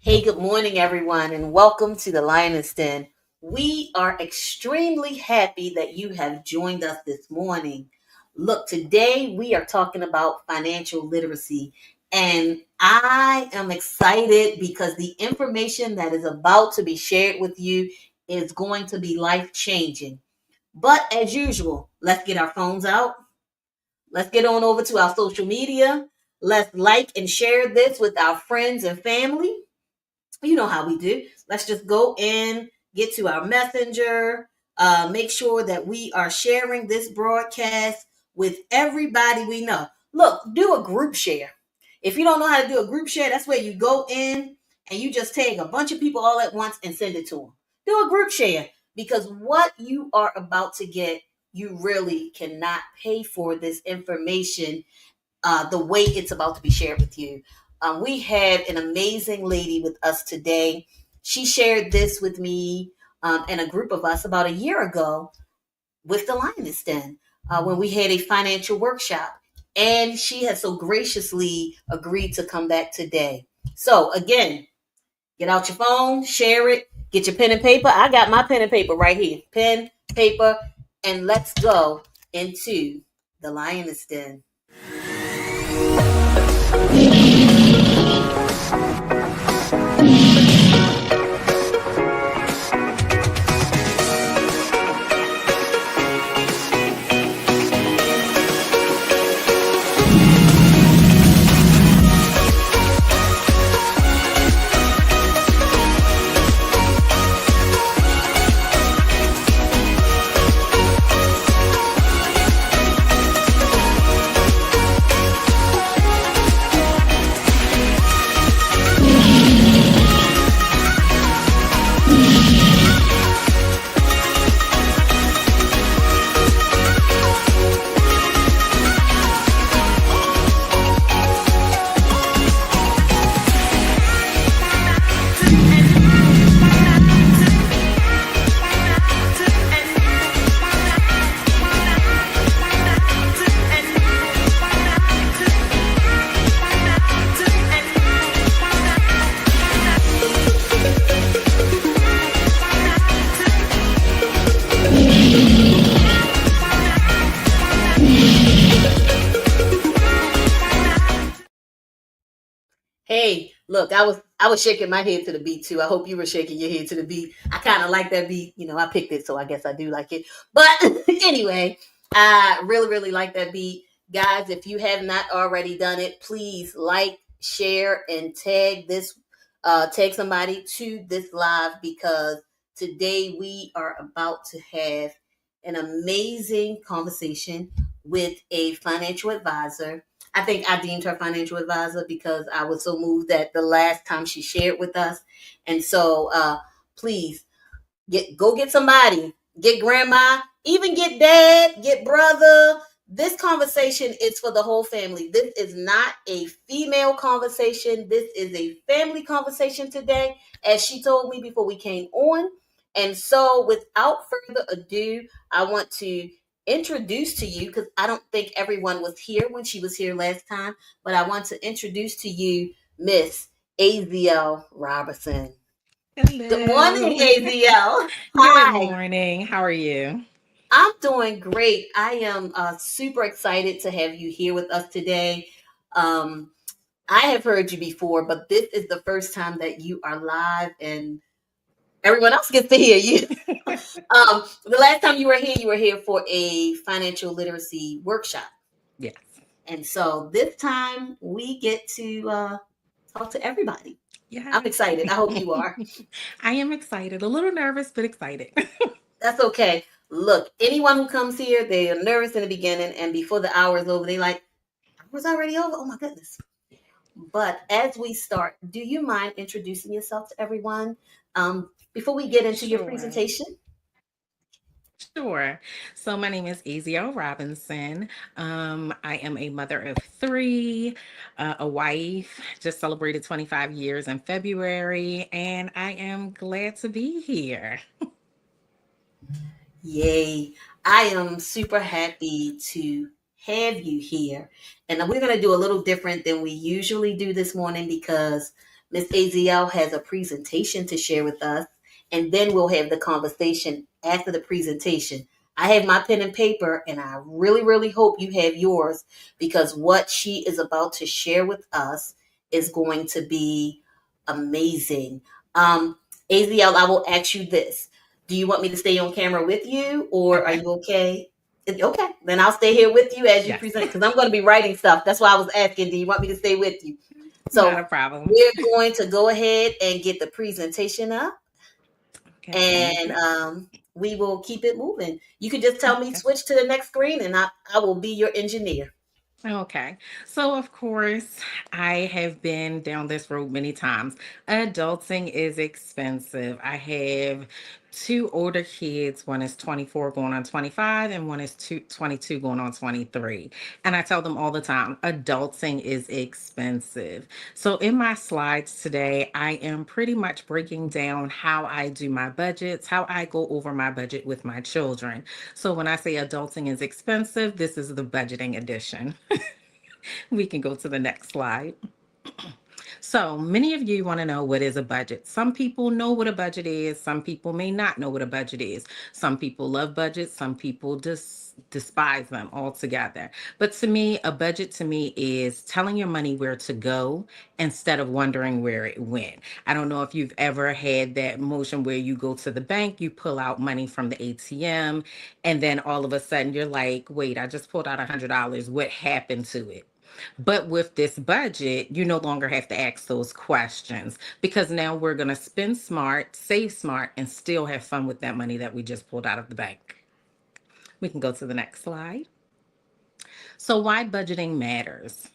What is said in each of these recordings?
Hey, good morning, everyone, and welcome to the Lioness Den. We are extremely happy that you have joined us this morning. Look, today we are talking about financial literacy, and I am excited because the information that is about to be shared with you is going to be life changing. But as usual, let's get our phones out. Let's get on over to our social media. Let's like and share this with our friends and family. You know how we do. Let's just go in, get to our messenger, make sure that we are sharing this broadcast with everybody we know. Look, do a group share. If you don't know how to do a group share, that's where you go in and you just tag a bunch of people all at once and send it to them. Do a group share because what you are about to get, you really cannot pay for this information the way it's about to be shared with you. We have an amazing lady with us today. She shared this with me and a group of us about a year ago with the Lioness Den when we had a financial workshop. And she has so graciously agreed to come back today. So, again, get out your phone, share it, get your pen and paper. I got my pen and paper right here. Pen, paper, and let's go into the Lioness Den. Hey, look, I was shaking my head to the beat too. I hope you were shaking your head to the beat. I kind of like that beat. I picked it, so I guess I do like it. But anyway, I really, really like that beat. Guys, if you have not already done it, please like, share, and tag somebody to this live because today we are about to have an amazing conversation with a financial advisor. I think I deemed her financial advisor because I was so moved that the last time she shared with us. And so please get somebody, get grandma, even get dad, get brother. This conversation is for the whole family. This is not a female conversation. This is a family conversation today, as she told me before we came on. And so, without further ado, I want to introduce to you because I don't think everyone was here when she was here last time, but I want to introduce to you Miss Azl Robinson. Good morning, Hello. AZL. Good Hi. morning. How are you? I'm doing great. I am super excited to have you here with us today. Um, I have heard you before, but this is the first time that you are live and everyone else gets to hear you. The last time you were here for a financial literacy workshop. Yes. And so this time we get to talk to everybody. I'm Yes. excited. I hope you are. I am excited. A little nervous, but excited. That's okay. Look, anyone who comes here, they are nervous in the beginning, and before the hour is over, they like, hour's already over. Oh my goodness. But as we start, do you mind introducing yourself to everyone before we get into your Sure. presentation? Sure. So my name is Azl Robinson. I am a mother of three, a wife, just celebrated 25 years in February, and I am glad to be here. Yay. I am super happy to have you here. And we're going to do a little different than we usually do this morning because Miss Aziel has a presentation to share with us, and then we'll have the conversation after the presentation. I have my pen and paper, and I really, really hope you have yours because what she is about to share with us is going to be amazing. Aziel, I will ask you this. Do you want me to stay on camera with you, or are Okay. you okay? Okay, then I'll stay here with you as you Yes. present because I'm going to be writing stuff. That's why I was asking. Do you want me to stay with you? Not So a problem. we're going to go ahead and get the presentation up, Okay. Thank and you. we will keep it moving. You can just tell me Okay. switch to the next screen, and I will be your engineer. Okay. So, of course, I have been down this road many times. Adulting is expensive. I have two older kids. One is 24 going on 25, and one is 22 going on 23. And I tell them all the time adulting is expensive. So, in my slides today, I am pretty much breaking down how I do my budgets, how I go over my budget with my children. So, when I say adulting is expensive, this is the budgeting edition. We can go to the next slide. So, many of you want to know what is a budget. Some people know what a budget is, some people may not know what a budget is. Some people love budgets, some people just despise them altogether. But to me, a budget to me is telling your money where to go instead of wondering where it went. I don't know if you've ever had that motion where you go to the bank, you pull out money from the ATM, and then all of a sudden you're like, wait, I just pulled out $100. What happened to it? But with this budget, you no longer have to ask those questions because now we're going to spend smart, save smart, and still have fun with that money that we just pulled out of the bank. We can go to the next slide. So, why budgeting matters?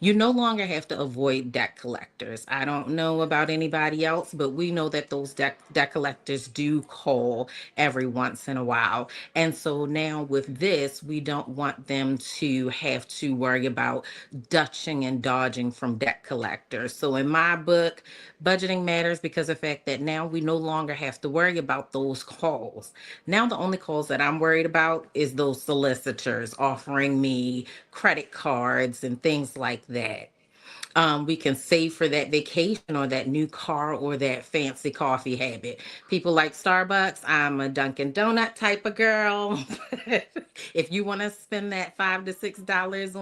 You no longer have to avoid debt collectors. I don't know about anybody else, but we know that those debt collectors do call every once in a while. And so now with this, we don't want them to have to worry about dutching and dodging from debt collectors. So in my book, budgeting matters because of the fact that now we no longer have to worry about those calls. Now the only calls that I'm worried about is those solicitors offering me credit cards and things like that. We can save for that vacation or that new car or that fancy coffee habit. People like Starbucks. I'm a Dunkin' Donut type of girl. If you want to spend that $5 to $6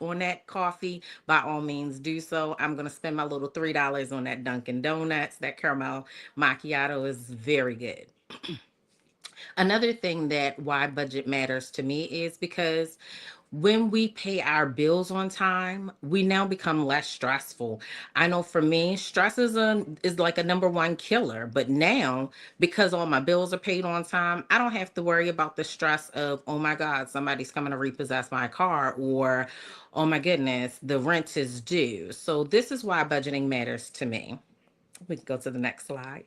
on that coffee, by all means do so. I'm gonna spend my little $3 on that Dunkin' Donuts. That caramel macchiato is very good. Another thing that why budget matters to me is because when we pay our bills on time, we now become less stressful. I know for me, stress is like a number one killer. But now, because all my bills are paid on time, I don't have to worry about the stress of, oh my God, somebody's coming to repossess my car, or oh my goodness, the rent is due. So this is why budgeting matters to me. We can go to the next slide.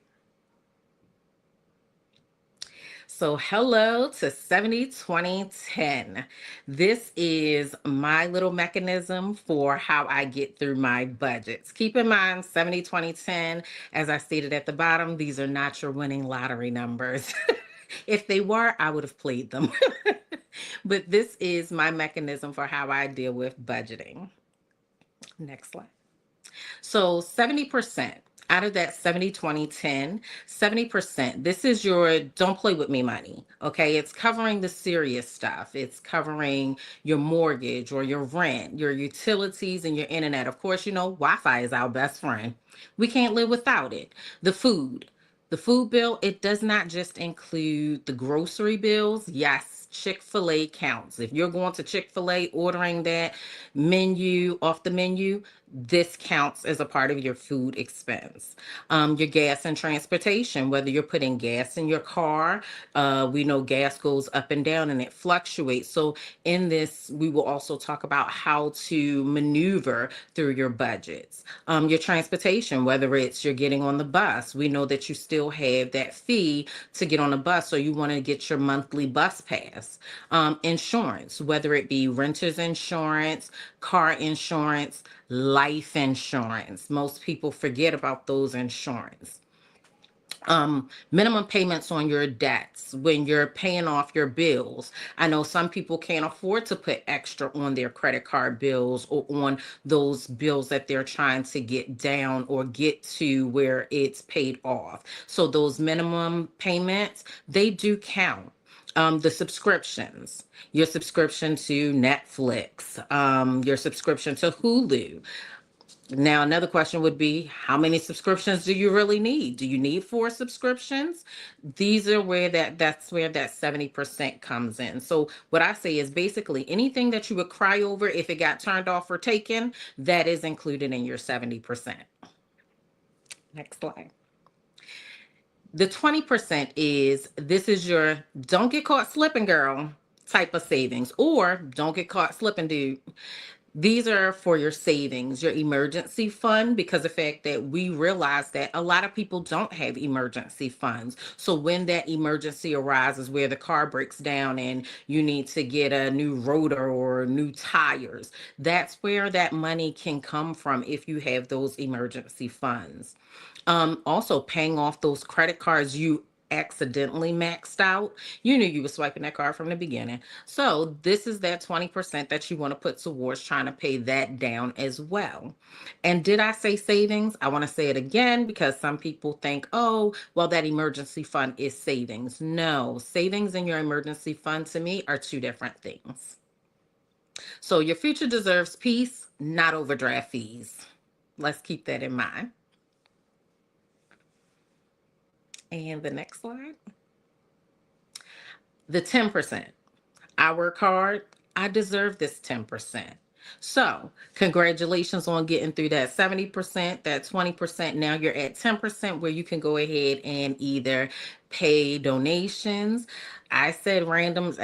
So, hello to 70/20/10. This is my little mechanism for how I get through my budgets. Keep in mind 70/20/10, as I stated at the bottom, these are not your winning lottery numbers. If they were, I would have played them. But this is my mechanism for how I deal with budgeting. Next slide. So 70% out of that 70/20/10, 70%, this is your don't play with me money. Okay. It's covering the serious stuff. It's covering your mortgage or your rent, your utilities, and your internet. Of course, you know, Wi Fi is our best friend. We can't live without it. The food. The food bill, it does not just include the grocery bills. Yes, Chick-fil-A counts. If you're going to Chick-fil-A ordering that menu off the menu, this counts as a part of your food expense. Your gas and transportation, whether you're putting gas in your car, we know gas goes up and down and it fluctuates. So, in this, we will also talk about how to maneuver through your budgets. Your transportation, whether it's you're getting on the bus, we know that you still have that fee to get on the bus, so you want to get your monthly bus pass. Insurance, whether it be renter's insurance, car insurance, life insurance. Most people forget about those insurance. Minimum payments on your debts when you're paying off your bills. I know some people can't afford to put extra on their credit card bills or on those bills that they're trying to get down or get to where it's paid off. So those minimum payments, they do count. The subscriptions, your subscription to Netflix, your subscription to Hulu. Now, another question would be, how many subscriptions do you really need? Do you need four subscriptions? These are where that's where that 70% comes in. So what I say is basically anything that you would cry over if it got turned off or taken, that is included in your 70%. Next slide. The 20% is, this is your don't get caught slipping, girl, type of savings, or don't get caught slipping, dude. These are for your savings, your emergency fund, because the fact that we realize that a lot of people don't have emergency funds. So when that emergency arises where the car breaks down and you need to get a new rotor or new tires, that's where that money can come from if you have those emergency funds. Also paying off those credit cards you accidentally maxed out. You knew you were swiping that card from the beginning. So this is that 20% that you want to put towards trying to pay that down as well. And did I say savings? I want to say it again because some people think, oh, well, that emergency fund is savings. No, savings and your emergency fund to me are two different things. So your future deserves peace, not overdraft fees. Let's keep that in mind. And the next slide, the 10%. I work hard. I deserve this 10%. So, congratulations on getting through that 70%, that 20%. Now you're at 10% where you can go ahead and either pay donations. I said random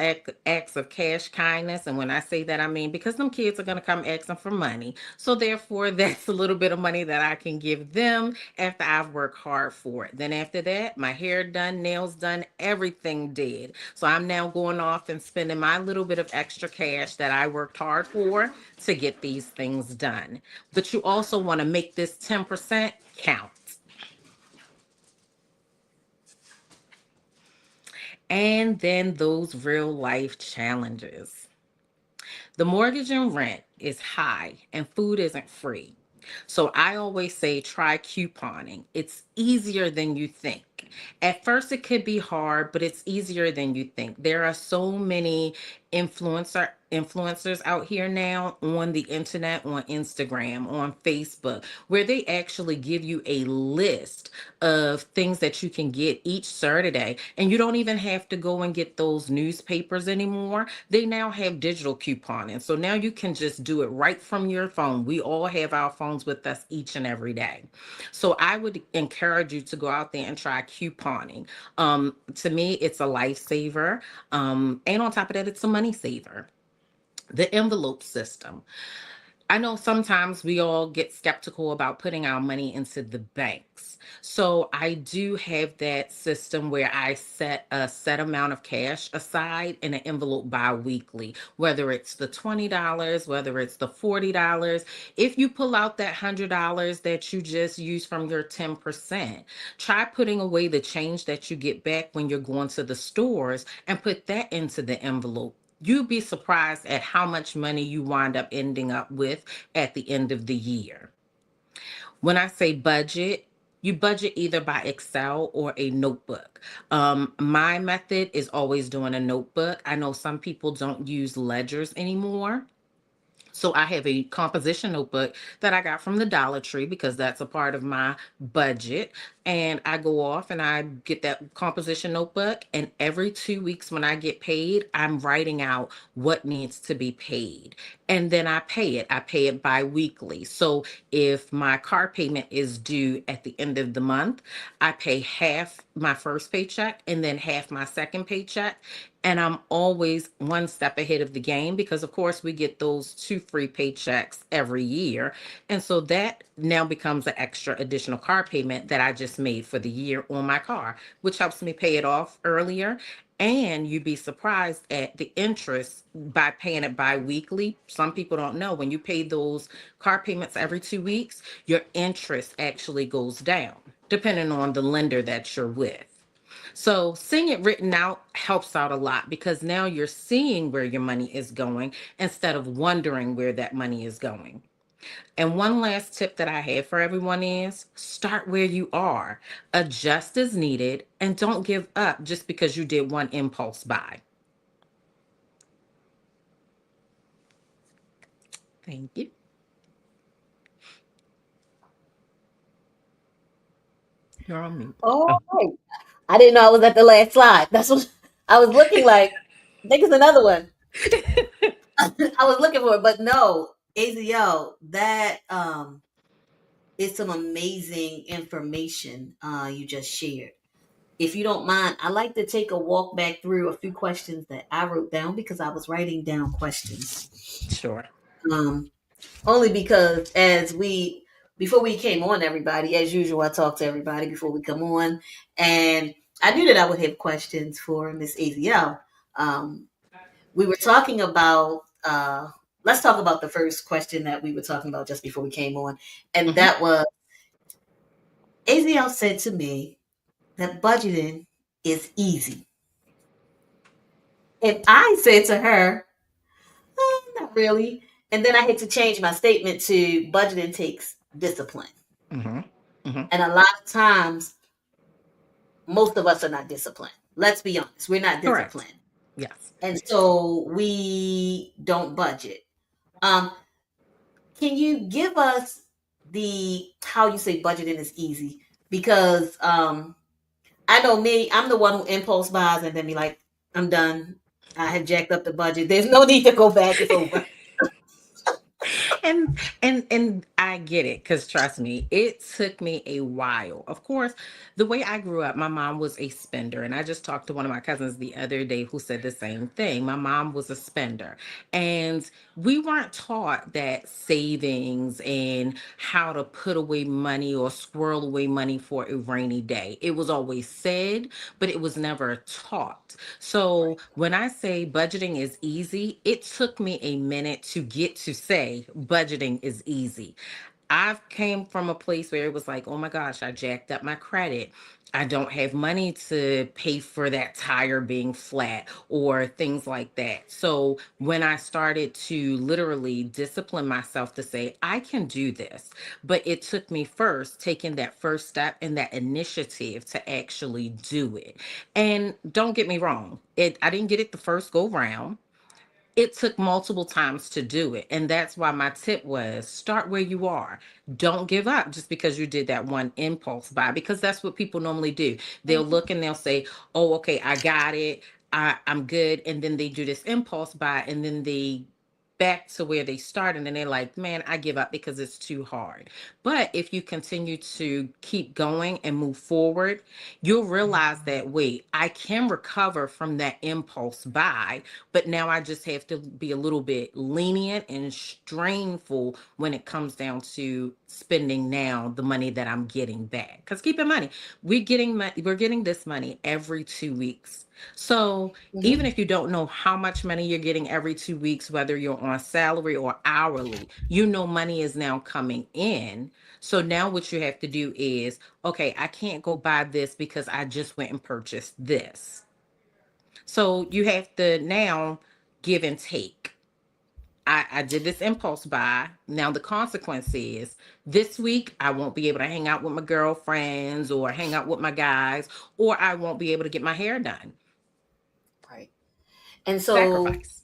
acts of cash kindness. And when I say that, I mean because them kids are going to come asking for money. So, therefore, that's a little bit of money that I can give them after I've worked hard for it. Then, after that, my hair done, nails done, everything did. So, I'm now going off and spending my little bit of extra cash that I worked hard for to get these things done. But you also want to make this 10% count. And then those real life challenges. The mortgage and rent is high and food isn't free. So I always say try couponing. It's easier than you think. At first it could be hard, but it's easier than you think. There are so many influencers out here now on the internet, on Instagram, on Facebook, where they actually give you a list of things that you can get each Saturday. And you don't even have to go and get those newspapers anymore. They now have digital couponing. So now you can just do it right from your phone. We all have our phones with us each and every day. So I would encourage you to go out there and try couponing. To me, it's a lifesaver. And on top of that, it's a money saver. The envelope system. I know sometimes we all get skeptical about putting our money into the banks. So I do have that system where I set a set amount of cash aside in an envelope bi-weekly, whether it's the $20, whether it's the $40. If you pull out that $100 that you just use from your 10%, try putting away the change that you get back when you're going to the stores and put that into the envelope. You'd be surprised at how much money you wind up ending up with at the end of the year. When I say budget, you budget either by Excel or a notebook. My method is always doing a notebook. I know some people don't use ledgers anymore. So I have a composition notebook that I got from the Dollar Tree because that's a part of my budget. And I go off and I get that composition notebook. And every 2 weeks when I get paid, I'm writing out what needs to be paid. And then I pay it. I pay it bi-weekly. So if my car payment is due at the end of the month, I pay half my first paycheck and then half my second paycheck. And I'm always one step ahead of the game because, of course, we get those two free paychecks every year. And so that now becomes an extra additional car payment that I just made for the year on my car, which helps me pay it off earlier. And you'd be surprised at the interest by paying it bi-weekly. Some people don't know when you pay those car payments every 2 weeks, your interest actually goes down. depending on the lender that you're with. So seeing it written out helps out a lot because now you're seeing where your money is going instead of wondering where that money is going. And one last tip that I have for everyone is start where you are, adjust as needed, and don't give up just because you did one impulse buy. Thank you. You're on mute. All right. I didn't know I was at the last slide. That's what I was looking like. I think it's another one. I was looking for it, but no, AZL, that is some amazing information you just shared. If you don't mind, I'd like to take a walk back through a few questions that I wrote down because I was writing down questions. Sure. Um, Only because before we came on, everybody, as usual, I talk to everybody before we come on, and I knew that I would have questions for Miss AZL. Um, we were talking about. Let's talk about the first question that we were talking about just before we came on, and Hmm. that was AZL said to me that budgeting is easy, and I said to her, not really. And then I had to change my statement to budgeting takes discipline. Hmm. Hmm. And a lot of times, most of us are not disciplined. Let's be honest, we're not Correct. disciplined. Yes. And so we don't budget. Um, can you give us the how you say budgeting is easy? Because I know me, I'm the one who impulse buys and then be like, I'm done. I have jacked up the budget. There's no need to go back. It's over. And I get it because trust me, it took me a while. Of course, the way I grew up, my mom was a spender, and I just talked to one of my cousins the other day who said the same thing. My mom was a spender, and we weren't taught that savings and how to put away money or squirrel away money for a rainy day. It was always said, but it was never taught. So when I say budgeting is easy, it took me a minute to get to say budgeting is easy. I've came from a place where it was like, oh my gosh, I jacked up my credit. I don't have money to pay for that tire being flat or things like that. So when I started to literally discipline myself to say, I can do this, but it took me first taking that first step and that initiative to actually do it. And don't get me wrong, I didn't get it the first go round. It took multiple times to do it. And that's why my tip was start where you are. Don't give up just because you did that one impulse buy, because that's what people normally do. They'll Mhm. look and they'll say, oh, okay, I got it. I'm good. And then they do this impulse buy and then they back to where they started and they're like, man, I give up because it's too hard. But if you continue to keep going and move forward, you'll realize that, wait, I can recover from that impulse buy, but now I just have to be a little bit lenient and strainful when it comes down to spending now the money that I'm getting back. Because keep in mind, we're getting this money every 2 weeks. So even Mhm. if you don't know how much money you're getting every 2 weeks, whether you're on salary or hourly, you know money is now coming in. So now what you have to do is, okay, I can't go buy this because I just went and purchased this. So you have to now give and take. I did this impulse buy. Now the consequence is this week I won't be able to hang out with my girlfriends or hang out with my guys, or I won't be able to get my hair done. Right. And so, Sacrifice.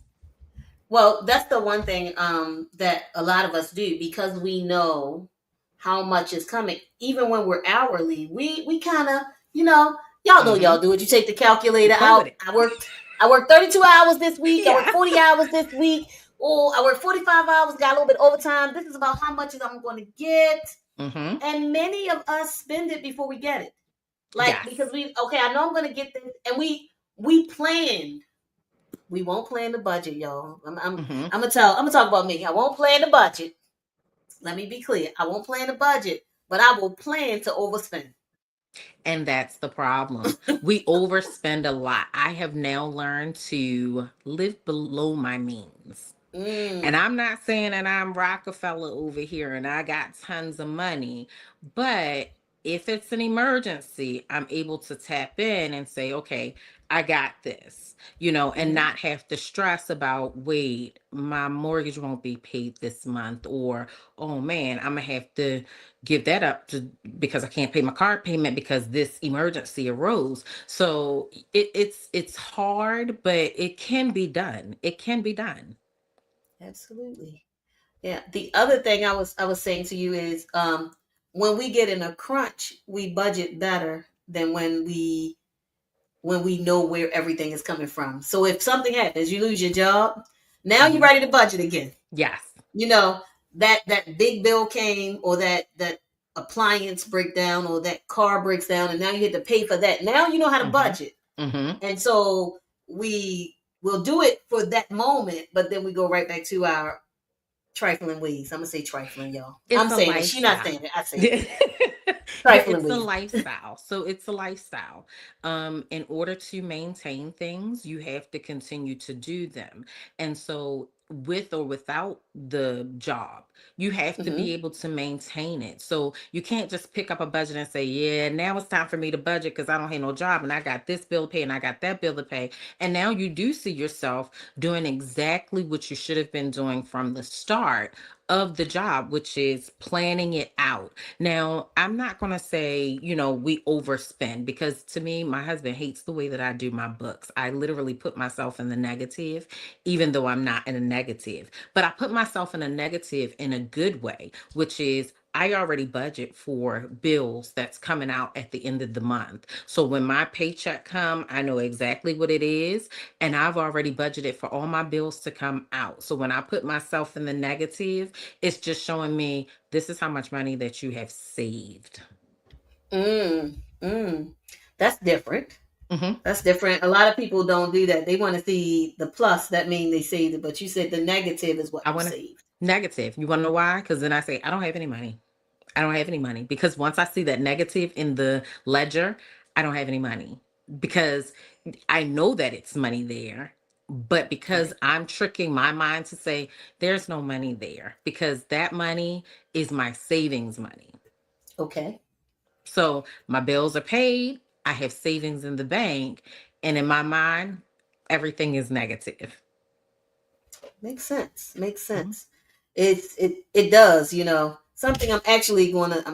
well, that's the one thing that a lot of us do because we know how much is coming. Even when we're hourly, we kind of, you know, y'all know Mm-hmm. y'all do it. You take the You calculator play with out. it. I worked 32 hours this week. I worked Yeah. 40 hours this week. Oh, I worked 45 hours. Got a little bit overtime. This is about how much is I'm going to get. Mm-hmm. And many of us spend it before we get it. Like because Yes. we okay, I know I'm going to get this, and we plan. We won't plan the budget, y'all. Mm-hmm. I'm gonna talk about me. I won't plan the budget. Let me be clear. I won't plan the budget, but I will plan to overspend. And that's the problem. We overspend a lot. I have now learned to live below my means. And Mm, I'm not saying that I'm Rockefeller over here and I got tons of money, but if it's an emergency, I'm able to tap in and say, okay, I got this, and Hmm. not have to stress about, wait, my mortgage won't be paid this month, or, oh man, I'm gonna have to give that up because I can't pay my car payment because this emergency arose. So it's hard, but it can be done. It can be done. Absolutely. Yeah. The other thing I was saying to you is, when we get in a crunch, we budget better than when we know where everything is coming from. So if something happens, you lose your job, now you're Hmm. ready to budget again. Yes. You know, that big bill came, or that appliance breakdown, or that car breaks down, and now you have to pay for that. Now you know how to Hmm. budget. Hmm. And so we will do it for that moment, but then we go right back to our trifling ways. I'm gonna say trifling, y'all. I'm It's a saying it. She not lifestyle. saying it. I say it. Yeah, Trifling it's a ways. lifestyle. So it's a lifestyle. In order to maintain things, you have to continue to do them. And so, with or without the job, you have to be Hmm. able to maintain it. So you can't just pick up a budget and say, yeah, now it's time for me to budget because I don't have no job and I got this bill to pay and I got that bill to pay. And now you do see yourself doing exactly what you should have been doing from the start of the job, which is planning it out. Now, I'm not going to say, we overspend, because to me, my husband hates the way that I do my books. I literally put myself in the negative, even though I'm not in a negative. But I put myself in a negative in a good way, which is I already budget for bills that's coming out at the end of the month. So when my paycheck come, I know exactly what it is, and I've already budgeted for all my bills to come out. So when I put myself in the negative, it's just showing me this is how much money that you have saved. Mm, mm. That's different. Hmm. That's different. A lot of people don't do that. They want to see the plus. That means they saved it. But you said the negative is what I you want to saved. negative. You want to know why? Because then I say, I don't have any money. I don't have any money, because once I see that negative in the ledger, I don't have any money, because I know that it's money there. But because Right. I'm tricking my mind to say there's no money there, because that money is my savings money. Okay. So my bills are paid, I have savings in the bank, and in my mind, everything is negative. Makes sense. Makes Mhm. sense. It does. Something I'm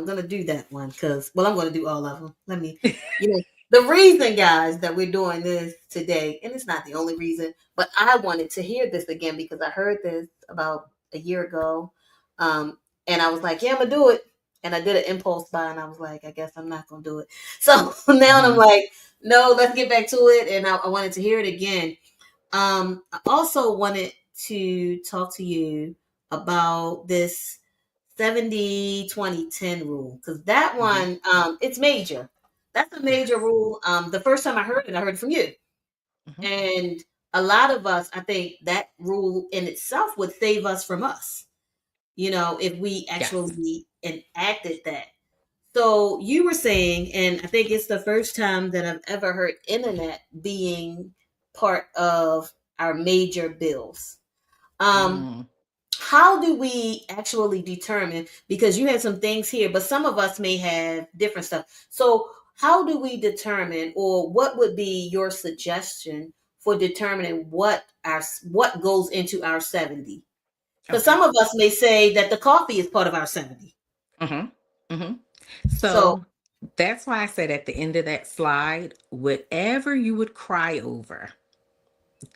gonna do that one, because, well, I'm gonna do all of them. Let me, you know the reason, guys, that we're doing this today, and it's not the only reason, but I wanted to hear this again because I heard this about a year ago, um, and I was like, yeah, I'm gonna do it, and I did an impulse buy, and I was like, I guess I'm not gonna do it. So now I'm Mhm. like, no, let's get back to it, and I wanted to hear it again. I also wanted to talk to you about this 70-20-10 rule, because that Mhm. one, it's major. That's a major Yes. rule. The first time I heard it from you. Mhm. And a lot of us, I think that rule in itself would save us from us, if we Yes. actually enacted that. So you were saying, and I think it's the first time that I've ever heard internet being part of our major bills. Um, Mm. how do we actually determine? Because you had some things here, but some of us may have different stuff. So how do we determine, or what would be your suggestion for determining what goes into our 70? Because Okay. some of us may say that the coffee is part of our 70. Mhm. Mhm. So, So that's why I said at the end of that slide, whatever you would cry over,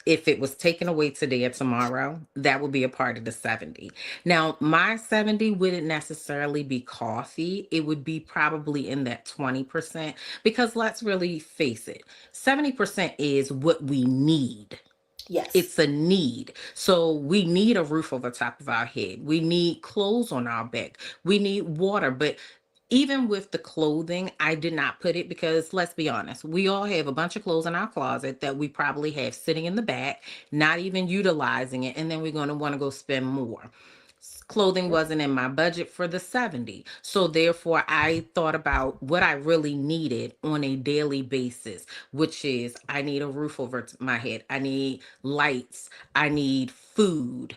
if it was taken away today or tomorrow, that would be a part of the 70. Now, my 70 wouldn't necessarily be coffee. It would be probably in that 20%, because let's really face it, 70% is what we need. yes. It's a need. So we need a roof over the top of our head. We need clothes on our back. We need water. But even with the clothing, I did not put it, because let's be honest, we all have a bunch of clothes in our closet that we probably have sitting in the back, not even utilizing it. And then we're going to want to go spend more. clothing wasn't in my budget for the 70. So therefore I thought about what I really needed on a daily basis, which is I need a roof over my head. I need lights. I need food.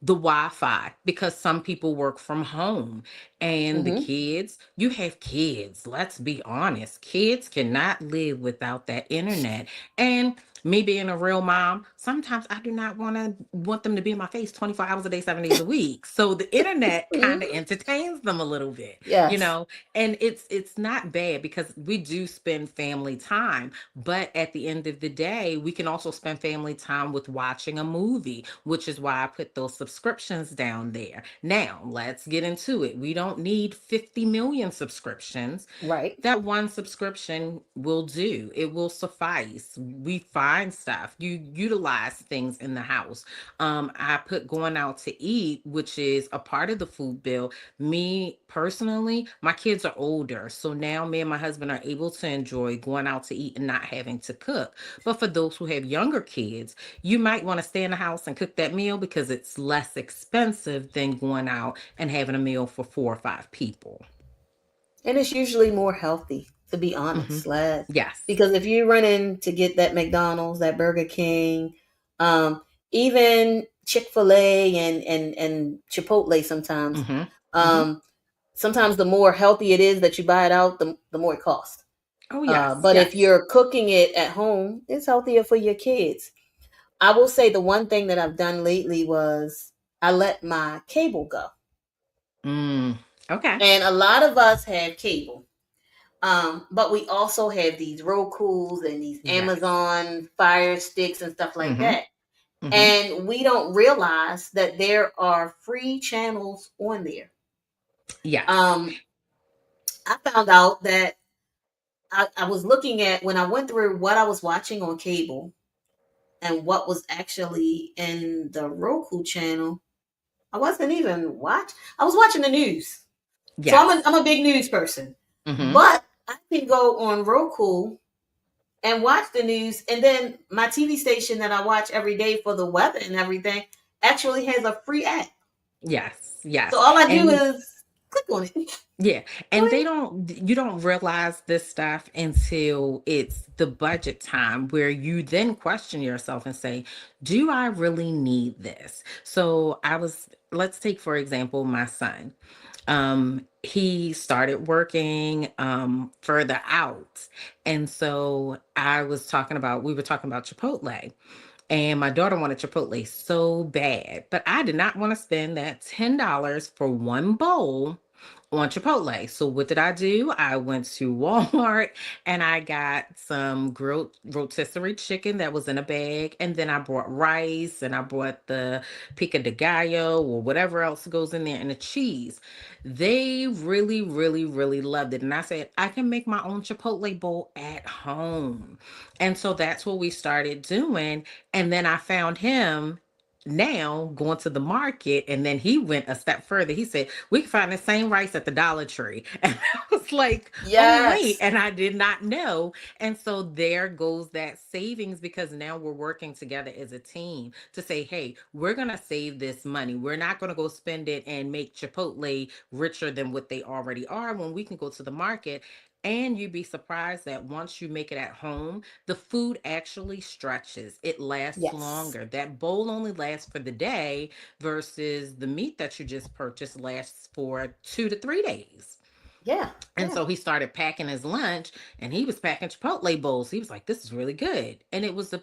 The Wi-Fi, because some people work from home, and the Mm-hmm. kids, you have kids. Let's be honest. Kids cannot live without that internet. And me being a real mom, sometimes I do not want them to be in my face 24 hours a day, 7 days a week. So the internet kind of Mm-hmm. entertains them a little bit, you Yes. know, and it's not bad because we do spend family time. But at the end of the day, we can also spend family time with watching a movie, which is why I put those subscriptions down there. Now, let's get into it. We don't need 50 million subscriptions. Right. That one subscription will do. It will suffice. We find stuff. You utilize things in the house. I put going out to eat, which is a part of the food bill. Me personally, my kids are older, so now me and my husband are able to enjoy going out to eat and not having to cook. But for those who have younger kids, you might want to stay in the house and cook that meal because it's less expensive than going out and having a meal for 4 or 5 people. And it's usually more healthy, to be Hmm. honest, lad. Yes. Because if you run in to get that McDonald's, that Burger King, um, even Chick-fil-A and Chipotle sometimes, Hmm. Hmm. um, sometimes the more healthy it is that you buy it out, the more it costs. Oh, yes. But if Yes. you're cooking it at home, it's healthier for your kids. I will say the one thing that I've done lately was I let my cable go. Mm. Okay. And a lot of us have cable. But we also have these Roku's and these Yes. Amazon Fire Sticks and stuff like Hmm. that. Hmm. And we don't realize that there are free channels on there. Yes. Um, I found out that I was looking at when I went through what I was watching on cable and what was actually in the Roku channel. I wasn't even watch. I was watching the news. So Yes. I'm a big news person. Hmm. But I can go on Roku and watch the news, and then my TV station that I watch every day for the weather and everything actually has a free app. Yes. So Yes. all I do And is click on it. yeah, and Boing. you don't realize this stuff until it's the budget time where you then question yourself and say, do I really need this? So let's take, for example, my son. He started working further out. And so we were talking about Chipotle. And my daughter wanted Chipotle so bad, but I did not want to spend that $10 for one bowl on Chipotle. So what did I do? I went to Walmart and I got some grilled rotisserie chicken that was in a bag, and then I brought rice and I brought the pico de gallo or whatever else goes in there and the cheese. They really, really, really loved it, and I said I can make my own Chipotle bowl at home, and so that's what we started doing. And then I found him now going to the market, and then he went a step further. He said we can find the same rice at the Dollar Tree. And I was like, oh wait, Yes. and I did not know. And so there goes that savings, because now we're working together as a team to say, hey, we're going to save this money. We're not going to go spend it and make Chipotle richer than what they already are, when we can go to the market. And you'd be surprised that once you make it at home, the food actually stretches. It lasts Yes. longer. That bowl only lasts for the day versus the meat that you just purchased lasts for 2 to 3 days. Yeah. And Yeah. so he started packing his lunch, and he was packing Chipotle bowls. He was like, this is really good. And it was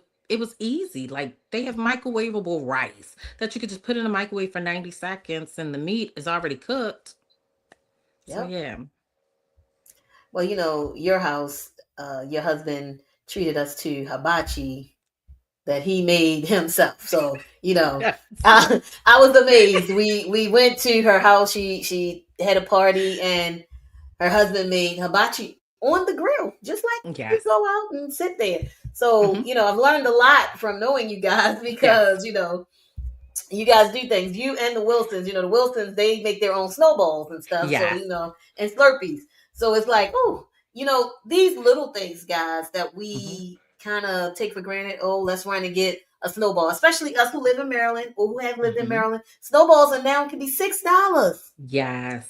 easy. Like, they have microwavable rice that you could just put in the microwave for 90 seconds and the meat is already cooked. So Yep. yeah. Well, your house, your husband treated us to hibachi that he made himself. So, Yes. I was amazed. We went to her house. She had a party, and her husband made hibachi on the grill, just like you Yes. go out and sit there. So, Hmm. I've learned a lot from knowing you guys Yes. because, you guys do things. You and the Wilsons, the Wilsons, they make their own snowballs and stuff. So, Yes. and Slurpees. So it's like, oh, these little things, guys, that Hmm. we kind of take for granted. Oh, let's run and get a snowball, especially us who live in Maryland or who have lived in Hmm. Maryland. Snowballs are now can be $6. Yes.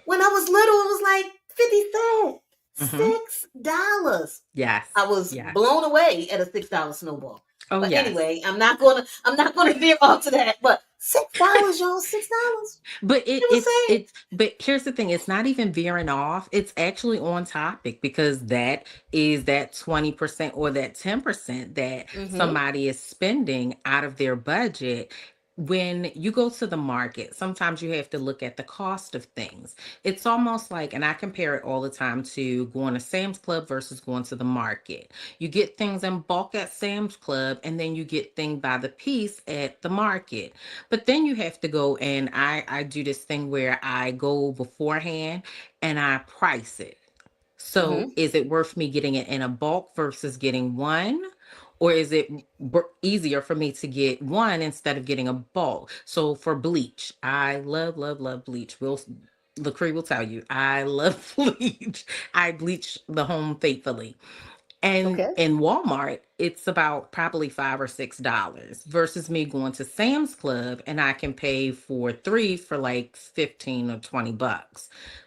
When I was little, it was like 50 cents. Hmm. $6. I Yes. was Yes. blown away at a $6 snowball. Oh, But yes. anyway, I'm not gonna veer off to that. But $6, y'all, $6. But It was sad. but here's the thing, it's not even veering off. It's actually on topic because that is that 20% or that 10% that Mm-hmm. somebody is spending out of their budget. When you go to the market, sometimes you have to look at the cost of things. It's almost like, and I compare it all the time to going to Sam's Club versus going to the market. You get things in bulk at Sam's Club, and then you get things by the piece at the market. But then you have to go, and I do this thing where I go beforehand and I price it. So Mm-hmm. is it worth me getting it in a bulk versus getting one? Or is it easier for me to get one instead of getting a bulk? So for bleach, I love, love, love bleach. Lecrae will tell you, I love bleach. I bleach the home faithfully. And Okay. in Walmart, it's about probably $5 or $6 versus me going to Sam's Club and I can pay for three for like 15 or $20.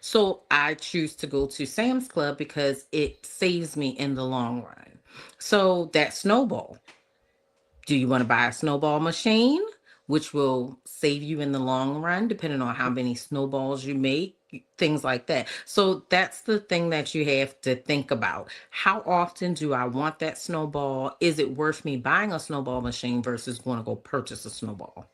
So I choose to go to Sam's Club because it saves me in the long run. So that snowball. Do you want to buy a snowball machine, which will save you in the long run, depending on how many snowballs you make, things like that? So that's the thing that you have to think about. How often do I want that snowball? Is it worth me buying a snowball machine versus going to go purchase a snowball?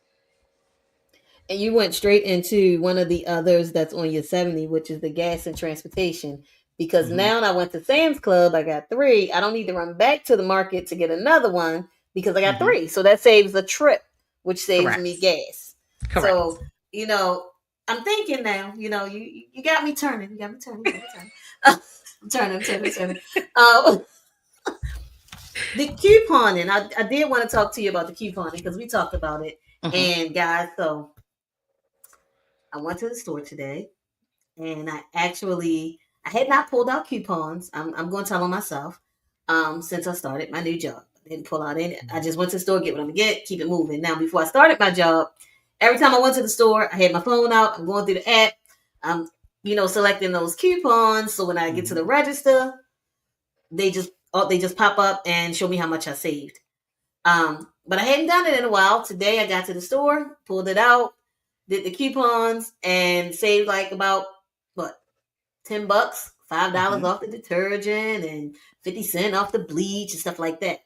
And you went straight into one of the others that's on your 70, which is the gas and transportation. Because Hmm. now I went to Sam's Club, I got three. I don't need to run back to the market to get another one because I got Hmm. three. So that saves a trip, which saves me Correct. gas. Correct. So, you know, I'm thinking now, you got me turning. You got me turning. You got me turning. I'm turning. Uh, the couponing, I did want to talk to you about the couponing because we talked about it. Hmm. And guys, so I went to the store today and I had not pulled out coupons. I'm going to tell on myself. Since I started my new job, I didn't pull out any. I just went to the store, get what I'm gonna get, keep it moving. Now, before I started my job, every time I went to the store, I had my phone out. I'm going through the app. I'm, selecting those coupons. So when I get to Hmm. the register, they just pop up and show me how much I saved. But I hadn't done it in a while. Today I got to the store, pulled it out, did the coupons, and saved like about what $10, $5 Hmm. off the detergent, and 50 cents off the bleach and stuff like that.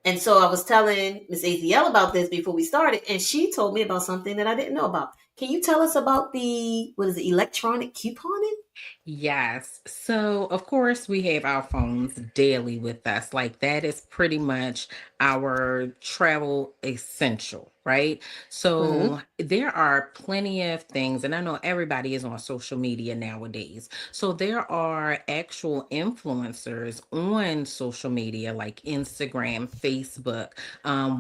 And so I was telling Miss AZL about this before we started, and she told me about something that I didn't know about. Can you tell us about the what is it, electronic couponing? Yes. So, of course, we have our phones daily with us. Like, that is pretty much our travel essential, right? Mm-hmm. So, there are plenty of things, and I know everybody is on social media nowadays. So, there are actual influencers on social media like Instagram, Facebook.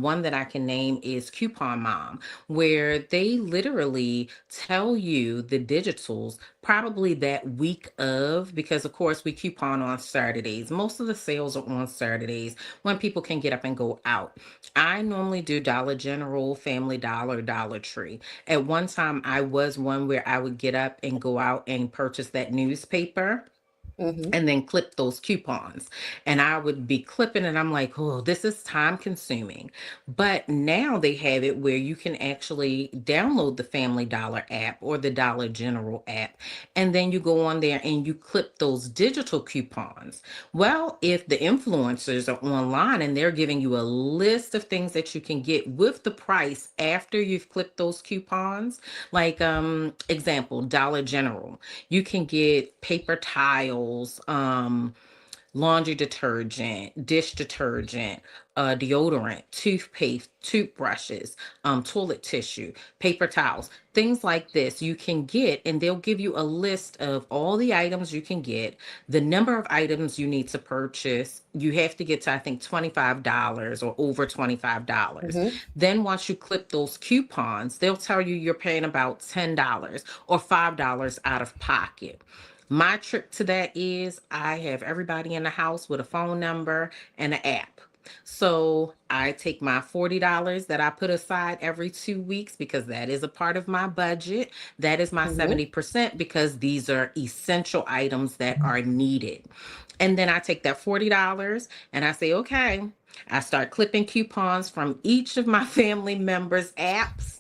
One that I can name is Coupon Mom, where they literally tell you the digitals probably that week of, because of course we coupon on Saturdays. Most of the sales are on Saturdays when people can get up and go out. I normally do Dollar General, Family Dollar, Dollar Tree. At one time, I was one where I would get up and go out and purchase that newspaper Mm-hmm. and then clip those coupons. And I would be clipping, and I'm like, oh, this is time consuming. But now they have it where you can actually download the Family Dollar app or the Dollar General app, and then you go on there and you clip those digital coupons. Well, if the influencers are online and they're giving you a list of things that you can get with the price after you've clipped those coupons, like example, Dollar General, you can get paper towels, laundry detergent, dish detergent, deodorant, toothpaste, toothbrushes, toilet tissue, paper towels, things like this you can get, and they'll give you a list of all the items you can get, the number of items you need to purchase. You have to get to, I think, $25 or over $25. Mm-hmm. Then once you clip those coupons, they'll tell you you're paying about $10 or $5 out of pocket. My trick to that is I have everybody in the house with a phone number and an app. So I take my $40 that I put aside every 2 weeks because that is a part of my budget. That is my Mm-hmm. 70% because these are essential items that are needed. And then I take that $40 and I say, okay, I start clipping coupons from each of my family members' apps,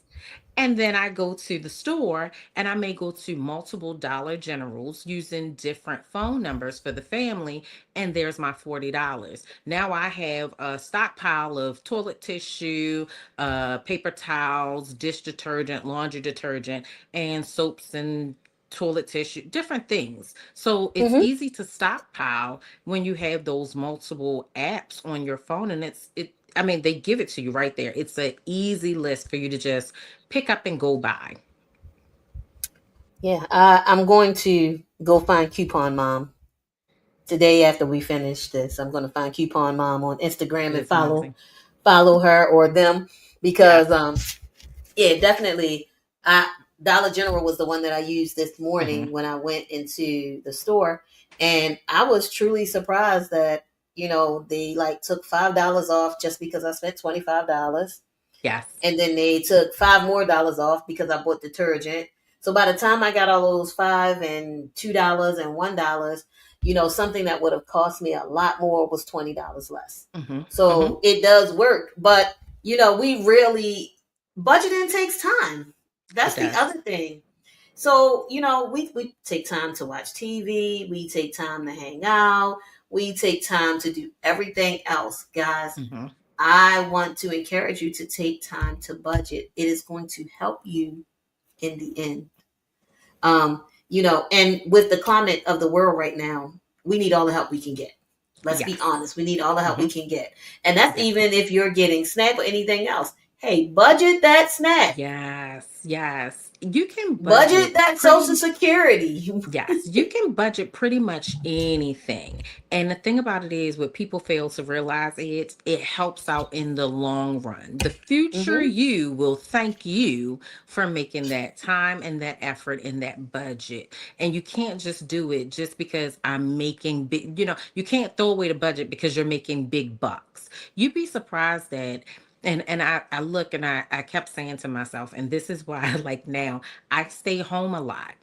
and then I go to the store and I may go to multiple Dollar Generals using different phone numbers for the family. And there's my $40. Now I have a stockpile of toilet tissue, paper towels, dish detergent, laundry detergent, and soaps and toilet tissue, different things. So it's Mm-hmm. easy to stockpile when you have those multiple apps on your phone. And I mean, they give it to you right there. It's an easy list for you to just pick up and go by. Yeah, I'm going to go find Coupon Mom today after we finish this. I'm going to find Coupon Mom on It Instagram and is amazing. follow her or them because Yes. yeah, definitely. I Dollar General was the one that I used this Hmm. morning when I went into the store, and I was truly surprised that they like took $5 off just because I spent $25, Yes. and then they took $5 more off because I bought detergent. So by the time I got all those $5 and $2 and $1, something that would have cost me a lot more was $20 less. Hmm. Hmm. So it does work, but we really budgeting takes time. It That's the does. other thing. So we take time to watch TV, we take time to hang out, we take time to do everything else, guys. Hmm. I want to encourage you to take time to budget. It is going to help you in the end. And with the climate of the world right now, we need all the help we can get. Let's be Yes. honest. We need all the help we Hmm. can get. And that's Yes. even if you're getting SNAP or anything else. Hey, budget that SNAP. Yes. Yes. You can Budget budget that Social pretty. Security. Yes, you can budget pretty much anything. And the thing about it is, what people fail to realize is it helps out in the long run. The future Mm-hmm. you will thank you for making that time and that effort and that budget. And you can't just do it just because I'm making big, you can't throw away the budget because you're making big bucks. You'd be surprised that. And I look and I kept saying to myself, and this is why like now I stay home a lot.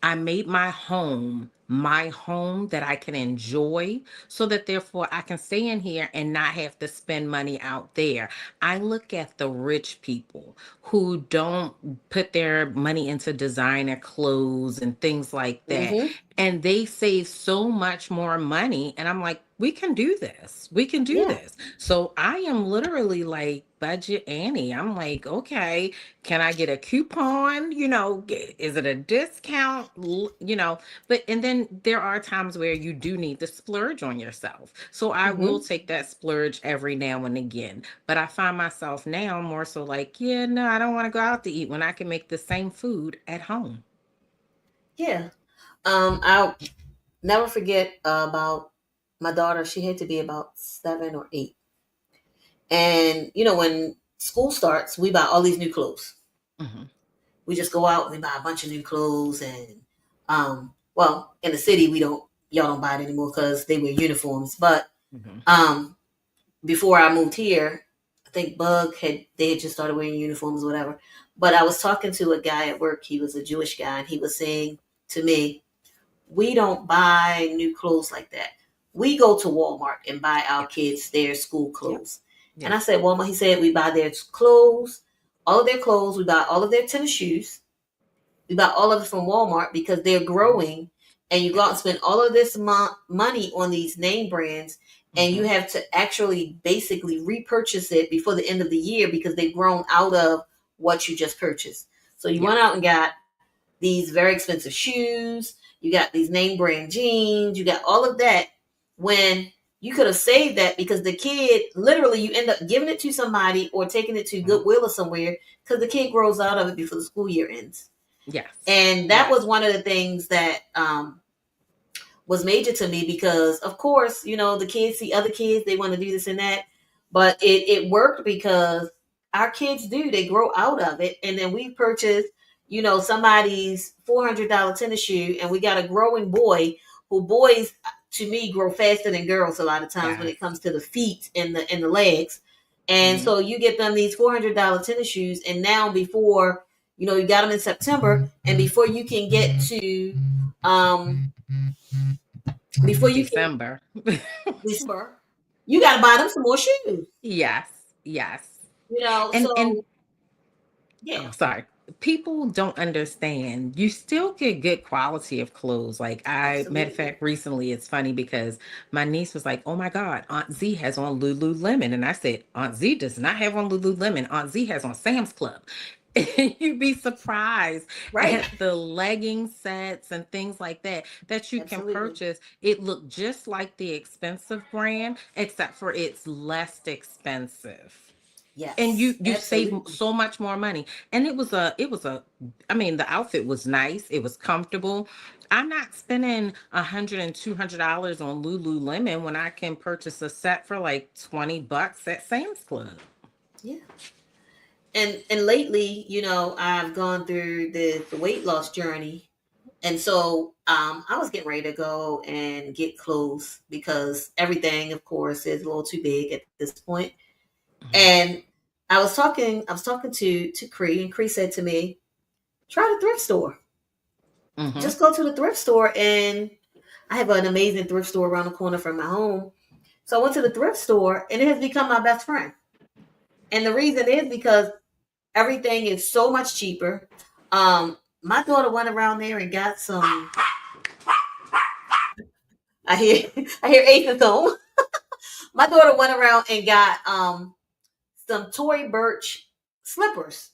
I made my home that I can enjoy so that therefore I can stay in here and not have to spend money out there. I look at the rich people who don't put their money into designer clothes and things like that. Mm-hmm. And they save so much more money. And I'm like, we can do this. We can do Yeah. this. So I am literally like budget Annie. I'm like, okay, can I get a coupon? Is it a discount? But and then there are times where you do need to splurge on yourself. So I will Mm-hmm. take that splurge every now and again. But I find myself now more so like, yeah, no, I don't want to go out to eat when I can make the same food at home. Yeah. I'll never forget about my daughter. She had to be about 7 or 8. And when school starts, we buy all these new clothes. Hmm. We just go out and we buy a bunch of new clothes. And well, in the city, y'all don't buy it anymore because they wear uniforms. But Hmm. um, before I moved here, I think they had just started wearing uniforms, or whatever. But I was talking to a guy at work. He was a Jewish guy, and he was saying to me, "We don't buy new clothes like that. We go to Walmart and buy our Yes. kids their school Yep. clothes." And I Yes. said, "Walmart." He said, "We buy their clothes, all of their clothes. We buy all of their tennis shoes. We buy all of it from Walmart because they're Hmm. growing, and you go out and Yes. spend all of this money on these name brands, and you Hmm. have to actually basically repurchase it before the end of the year because they've grown out of what you just purchased. So you went out Yes. and got these very expensive shoes, you got these name brand jeans, you got all of that when you could have saved that because the kid literally you end up giving it to somebody or taking it to Hmm. Goodwill or somewhere because the kid grows out of it before the school year ends. Yes. And that was Yes. one of the things that was major to me because of course the kids see other kids, they want to do this and that, but it worked because our kids they grow out of it. And then we purchased somebody's $400 tennis shoe, and we got a growing boy who boys to me grow faster than girls a lot of times when Yes. it comes to the feet and the legs. And Mhm. so you get them these $400 tennis shoes, and now before you got them in September, and before you can get to um before you can December. December, you got to buy them some more shoes. Yes. Yes. And So yeah, oh, sorry. People don't understand. You still get good quality of clothes. Like matter of absolutely. fact, recently it's funny because my niece was like, "Oh my God, Aunt Z has on Lululemon," and I said, "Aunt Z does not have on Lululemon. Aunt Z has on Sam's Club." And you'd be surprised Right. at the legging sets and things like that that you can Absolutely. purchase. It looked just like the expensive brand, except for it's less expensive, and you Yes, you save absolutely. so much more money. And it was a I mean, the outfit was nice, it was comfortable. I'm not spending $100 and $200 on Lululemon when I can purchase a set for like $20 at Sam's Club. Yeah. And lately, I've gone through the weight loss journey. And so I was getting ready to go and get clothes because everything, of course, is a little too big at this point. Mhm. And I was talking to Cree, and Cree said to me, try the thrift store. Mhm. Just go to the thrift store. And I have an amazing thrift store around the corner from my home. So I went to the thrift store, and it has become my best friend. And the reason is because everything is so much cheaper. My daughter went around there and got some. I hear I hear Ethan's home. My daughter went around and got some Tory Burch slippers,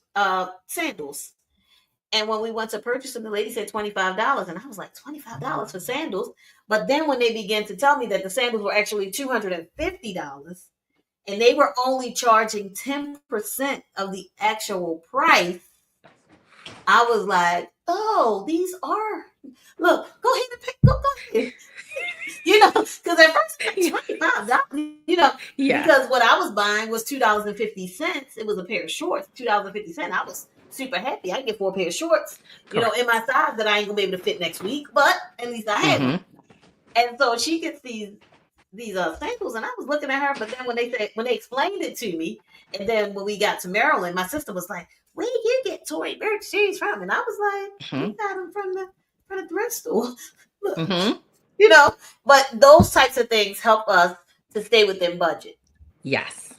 sandals. And when we went to purchase them, the lady said $25, and I was like, $25 for sandals. But then when they began to tell me that the sandals were actually $250, and they were only charging 10% of the actual price, I was like, oh, these are. Look, go ahead and pick. Go ahead. Because at first I'm like Yeah. $25. Yes. Because what I was buying was $2.50. It was a pair of shorts, $2.50. I was super happy. I get four pair of shorts, Correct. in my size that I ain't gonna be able to fit next week, but at least I had Mhm. one. And so she gets these sandals, and I was looking at her, but then when they explained it to me, and then when we got to Maryland, my sister was like, "Where did you get Tory Burch shoes from?" And I was like, "We Mhm. got them from the thrift store." Look, Mhm. you know, but those types of things help us to stay within budget, Yes.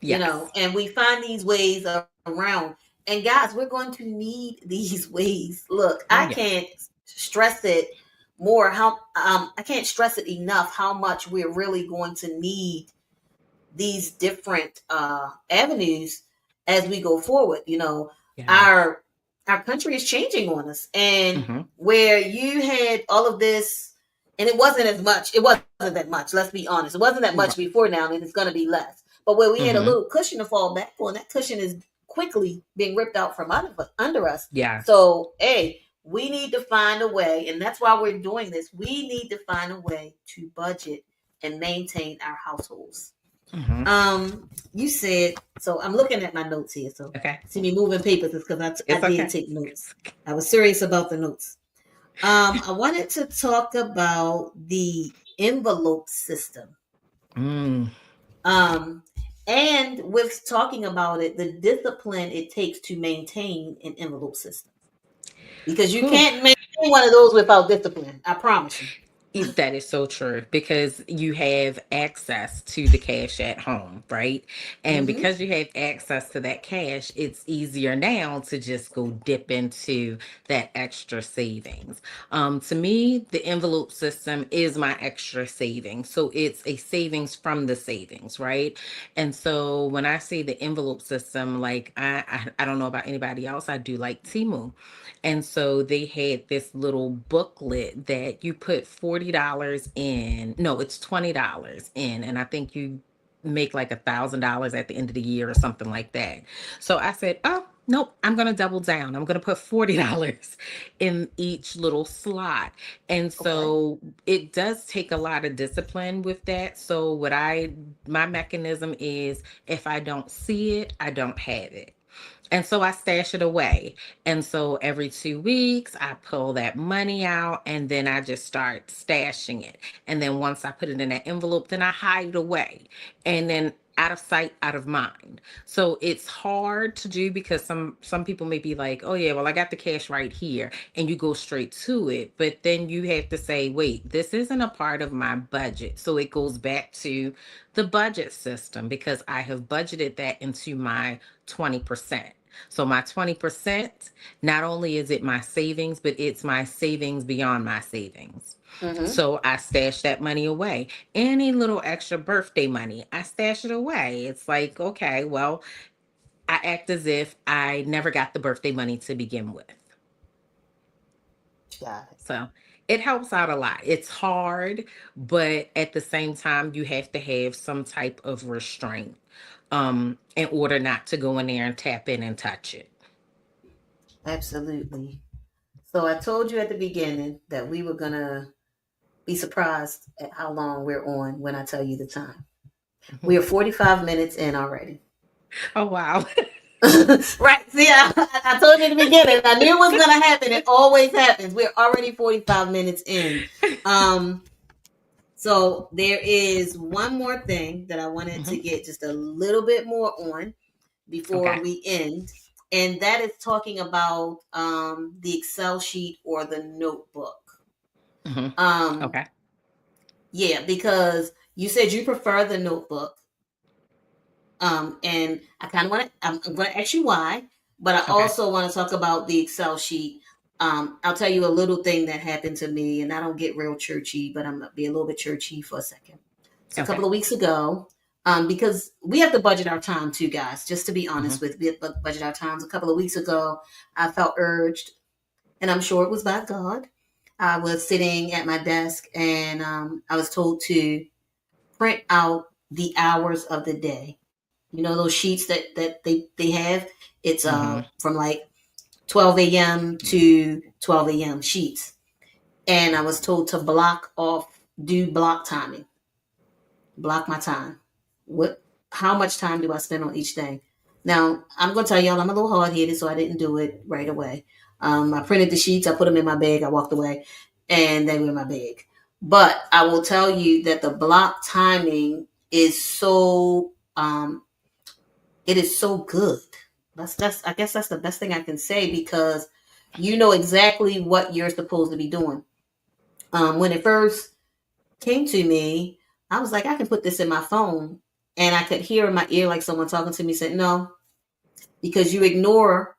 Yes. and we find these ways around. And guys, we're going to need these ways. Look, I Oh can't yes. stress it more how I can't stress it enough how much we're really going to need these different avenues as we go forward. Yes. Our country is changing on us, and Mhm. where you had all of this, and it wasn't as much. It wasn't that much. Let's be honest. It wasn't that much Right. before now, and it's going to be less. But where we had a Mhm. little cushion to fall back on, that cushion is quickly being ripped out from under us. Yes. So, hey, we need to find a way, and that's why we're doing this. We need to find a way to budget and maintain our households. Mhm. You said so. I'm looking at my notes here. So Okay. see me moving papers is because I It's did okay. take notes. It's okay. I was serious about the notes. I wanted to talk about the envelope system. Mm. Um, and with talking about it, the discipline it takes to maintain an envelope system, because you Whew. can't maintain one of those without discipline. I promise you. That is so true because you have access to the cash at home, right? And Mm-hmm. because you have access to that cash, it's easier now to just go dip into that extra savings. To me, the envelope system is my extra savings. So it's a savings from the savings, right? And so when I say the envelope system, like I don't know about anybody else, I do like Timu. And so they had this little booklet that you put $40 in. No, it's $20 in. And I think you make like $1,000 at the end of the year or something like that. So I said, oh, nope, I'm going to double down. I'm going to put $40 in each little slot. And Okay. so it does take a lot of discipline with that. So my mechanism is if I don't see it, I don't have it. And so I stash it away. And so every 2 weeks, I pull that money out and then I just start stashing it. And then once I put it in that envelope, then I hide it away. And then out of sight, out of mind. So it's hard to do because some people may be like, "Oh yeah, well I got the cash right here," and you go straight to it. But then you have to say, "Wait, this isn't a part of my budget." So it goes back to the budget system because I have budgeted that into my 20%. So my 20%, not only is it my savings, but it's my savings beyond my savings. Mm-hmm. So I stash that money away. Any little extra birthday money, I stash it away. It's like, okay, well, I act as if I never got the birthday money to begin with. Got it. So it helps out a lot. It's hard, but at the same time, you have to have some type of restraint in order not to go in there and tap in and touch it. Absolutely. So I told you at the beginning that we were gonna be surprised at how long we're on when I tell you the time. We are 45 minutes in already. Oh, wow. Right. See, I told you at the beginning. I knew it was going to happen. It always happens. We're already 45 minutes in. Um, so there is one more thing that I wanted to Mhm. get just a little bit more on before Okay. we end. And that is talking about the Excel sheet or the notebook. Mhm. Um, Okay. yeah, because you said you prefer the notebook. And I kind of want to, I'm going to ask you why, but I Okay. also want to talk about the Excel sheet. I'll tell you a little thing that happened to me, and I don't get real churchy, but I'm going to be a little bit churchy for a second. So a couple Okay. of weeks ago, because we have to budget our time too, guys, just to be honest Mhm. with, we have to budget our times. A couple of weeks ago, I felt urged, and I'm sure it was by God. I was sitting at my desk, and I was told to print out the hours of the day. You know those sheets that they have. It's Mhm. from like 12 a.m. to 12 a.m. sheets, and I was told to block off, do block timing, block my time. What? How much time do I spend on each thing? Now I'm gonna tell y'all I'm a little hard headed, so I didn't do it right away. I printed the sheets, I put them in my bag, I walked away, and they were in my bag. But I will tell you that the block timing is so it is so good. That's I guess that's the best thing I can say because you know exactly what you're supposed to be doing. When it first came to me, I was like, I can put this in my phone, and I could hear in my ear like someone talking to me said, "No, because you ignore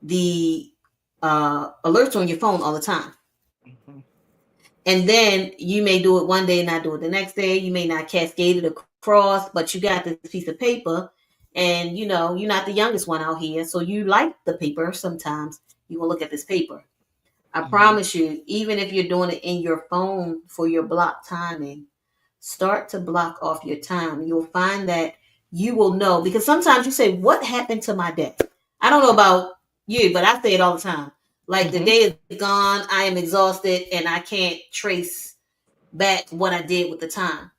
the alerts on your phone all the time." Mhm. And then you may do it one day and not do it the next day. You may not cascade it across, but you got this piece of paper, and you know you're not the youngest one out here, so you like the paper. Sometimes you will look at this paper. I Mhm. promise you, even if you're doing it in your phone for your block timing, start to block off your time. You'll find that you will know because sometimes you say, "What happened to my day?" I don't know about you, but I say it all the time. Like the Mhm. day is gone, I am exhausted, and I can't trace back what I did with the time.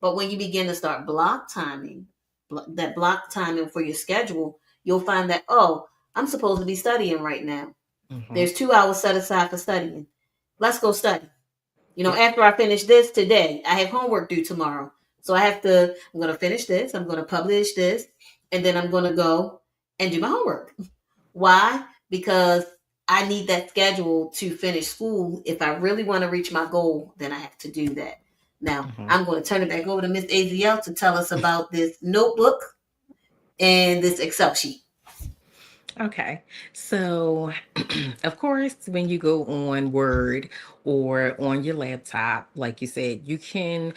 But when you begin to start block timing, that block timing for your schedule, you'll find that, oh, I'm supposed to be studying right now. Mhm. There's 2 hours set aside for studying. Let's go study. You know, Yep. after I finish this today, I have homework due tomorrow. So I'm going to finish this, I'm going to publish this, and then I'm going to go and do my homework. Why? Because I need that schedule to finish school. If I really want to reach my goal, then I have to do that. Now, Mhm. I'm going to turn it back over to Miss Azl to tell us about this notebook and this Excel sheet. Okay. So, of course, when you go on Word or on your laptop, like you said, you can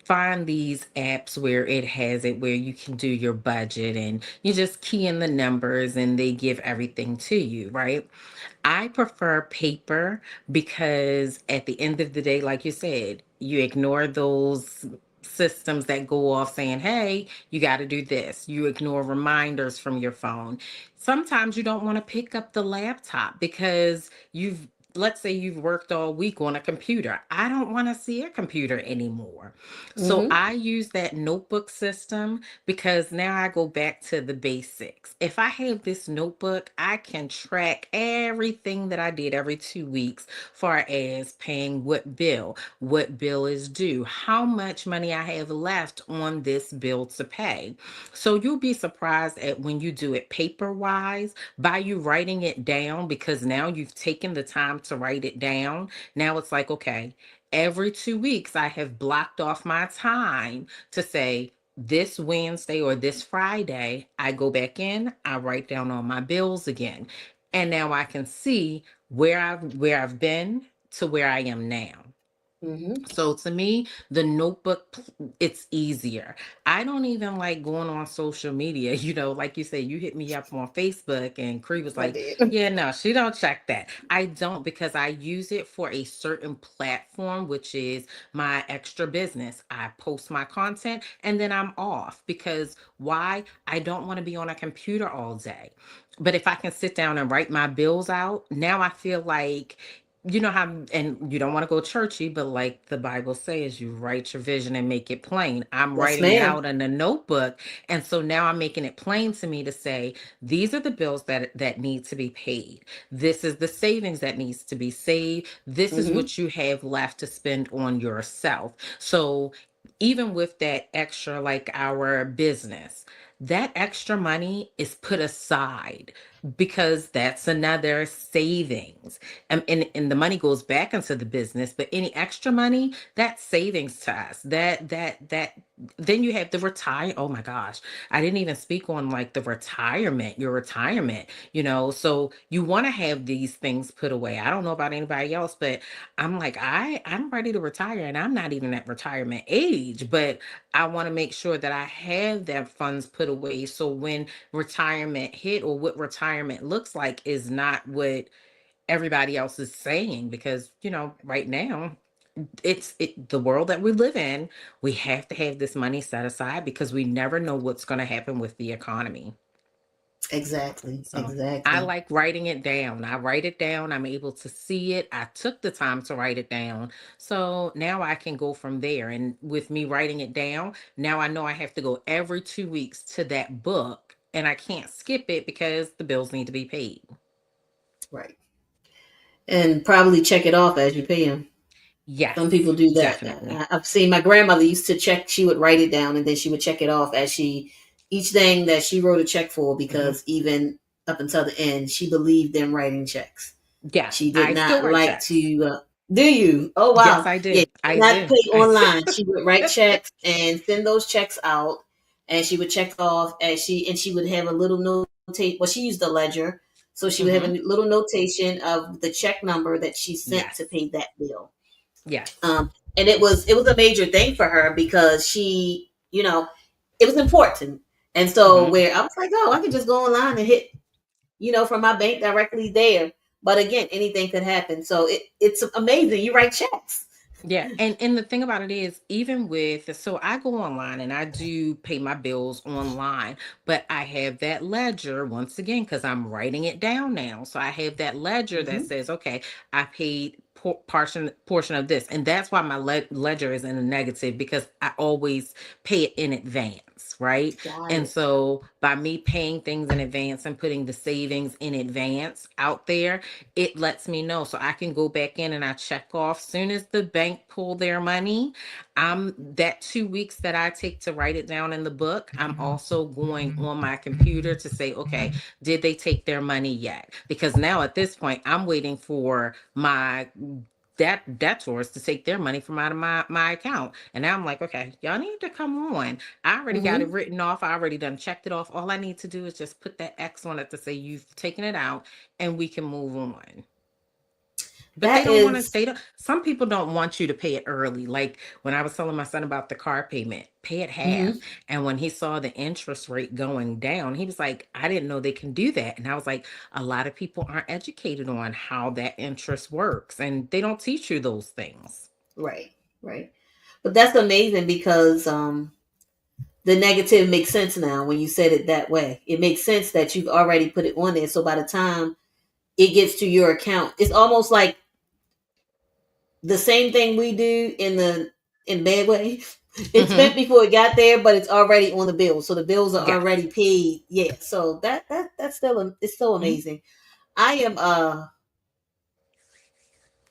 find these apps where it has it where you can do your budget and you just key in the numbers and they give everything to you, right? I prefer paper because at the end of the day, like you said, you ignore those systems that go off saying, hey, you got to do this. You ignore reminders from your phone. Sometimes you don't want to pick up the laptop because you've let's say you've worked all week on a computer. I don't want to see a computer anymore. So Mm-hmm. I use that notebook system because now I go back to the basics. If I have this notebook, I can track everything that I did every 2 weeks, far as paying what bill is due, how much money I have left on this bill to pay. So you'll be surprised at when you do it paper wise by you writing it down, because now you've taken the time to write it down. Now it's like, okay, every 2 weeks I have blocked off my time to say, this Wednesday or this Friday, I go back in, I write down all my bills again. And now I can see where I've been to where I am now. Mm-hmm. So to me, the notebook, it's easier. I don't even like going on social media. Like you said, you hit me up on Facebook and Cree was I like, did. yeah, no, she don't check that. I don't, because I use it for a certain platform, which is my extra business. I post my content and then I'm off, because why? I don't want to be on a computer all day. But if I can sit down and write my bills out, now I feel like, how, and you don't want to go churchy, but like the Bible says, you write your vision and make it plain. I'm Yes, writing it ma'am. out in a notebook, and so now I'm making it plain to me to say, these are the bills that need to be paid. This is the savings that needs to be saved. This is Mm-hmm. what you have left to spend on yourself. So even with that extra, like our business, that extra money is put aside because that's another savings. And the money goes back into the business, but any extra money, that's savings to us. That then you have the retire. Oh my gosh, I didn't even speak on like the retirement, your retirement. So you want to have these things put away. I don't know about anybody else, but I'm like, I'm ready to retire, and I'm not even at retirement age, but I want to make sure that I have that funds put away, so when retirement hit, or what retirement looks like, is not what everybody else is saying. Because right now, the world that we live in, we have to have this money set aside, because we never know what's going to happen with the economy. Exactly. So I Exactly. like writing it down. I write it down, I'm able to see it. I took the time to write it down, so now I can go from there. And with me writing it down, now I know I have to go every 2 weeks to that book, and I can't skip it because the bills need to be paid. Right. And probably check it off as you pay them. Some Yes, people do that. definitely. I've seen my grandmother used to check. She would write it down and then she would check it off as she each thing that she wrote a check for, Hmm. because even up until the end, she believed in writing checks. Yeah, She did I still not write like checks. to. Do you? Oh Yes, wow, I yeah. do. She did I not do. pay I do. online. She would write checks and send those checks out, and she would check off as she would have a little notate. Well, she used a ledger, so she would have a Hmm. little notation of the check number that she sent to Yes. pay that bill. Yes. And it was a major thing for her because it was important. And so Hmm. where I was like, oh, I can just go online and hit from my bank directly there. But again, anything could happen. So it's amazing. You write checks. Yeah, and the thing about it is, even with, so I go online and I do pay my bills online, but I have that ledger once again, because I'm writing it down now. So I have that ledger that Hmm. says, okay, I paid portion of this, and that's why my ledger is in the negative, because I always pay it in advance, right? Got And it. so by me paying things in advance and putting the savings in advance out there, it lets me know, so I can go back in and I check off soon as the bank pull their money. I'm that 2 weeks that I take to write it down in the book, I'm also going on my computer to say, okay, did they take their money yet? Because now at this point, I'm waiting for my debtors to take their money from out of my account. And now I'm like, okay, y'all need to come on. I already got it Hmm. written off. I already done checked it off. All I need to do is just put that X on it to say you've taken it out, and we can move on. But they That don't want to, is some people don't want you to pay it early. Like when I was telling my son about the car payment, pay it half. hmm And when he saw the interest rate going down, he was like, I didn't know they can do that. And I was like, a lot of people aren't educated on how that interest works, and they don't teach you those things. right, right. But that's amazing because the negative makes sense now when you said it that way. It makes sense that you've already put it on there. So by the time it gets to your account, it's almost like the same thing we do in bad way. It's spent Mm-hmm. before it got there, but it's already on the bill, so the bills are Yes. already paid. Yeah, so that's still it's so Mm-hmm. amazing. I am